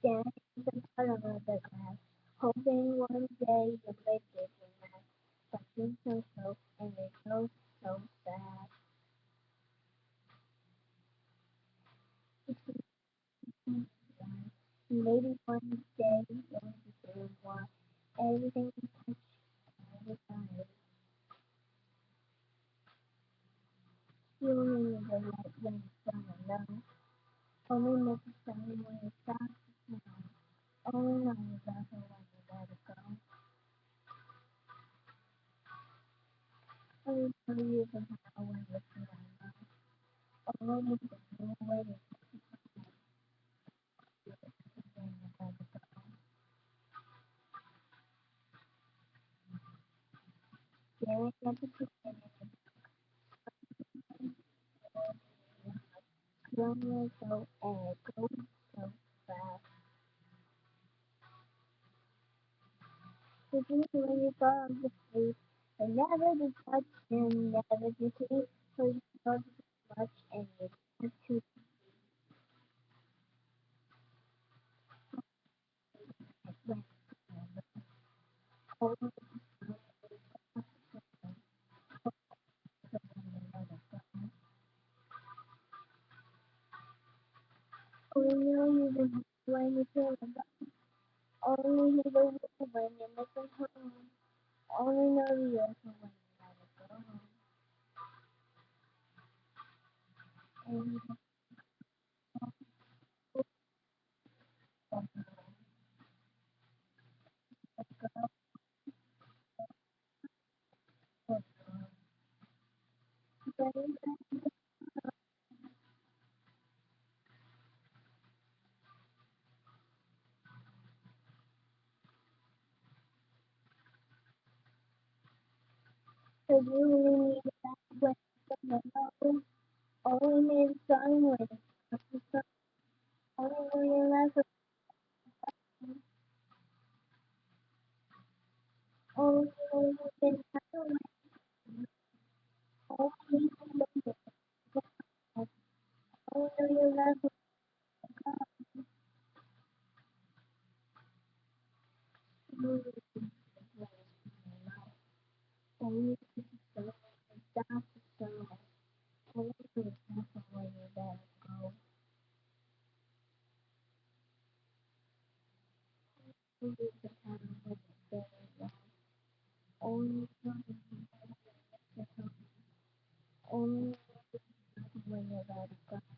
Staring at the bottom of the glass, hoping one day you'll make it in that. Something so close and it goes so fast. It seems like maybe one day you'll be why everything you touch all the time. Feeling the light when it's gonna know. Only make it sound when it stops to snow. Only know you love her when you let it go. Only know you can have when you're feeling low. Only you can know when it's when you let it go. Staring at the beginning, feeling so and it goes so fast. Did you when you thought of the street, but never did touch and never did see, so you love so much and you had to when only only know you the when you feel about only hear the wind when you're missing home. Only know the earth when you let it go home. And you go so you really need that when it's gonna know. Only need a sun when it's up to sun. Only know your life is only know you can handle it. Only know your only know your life is smooth. Only know stop the sun. Only know when you let it go. Only the time when it's very long. Only know the time. Only when you let it go.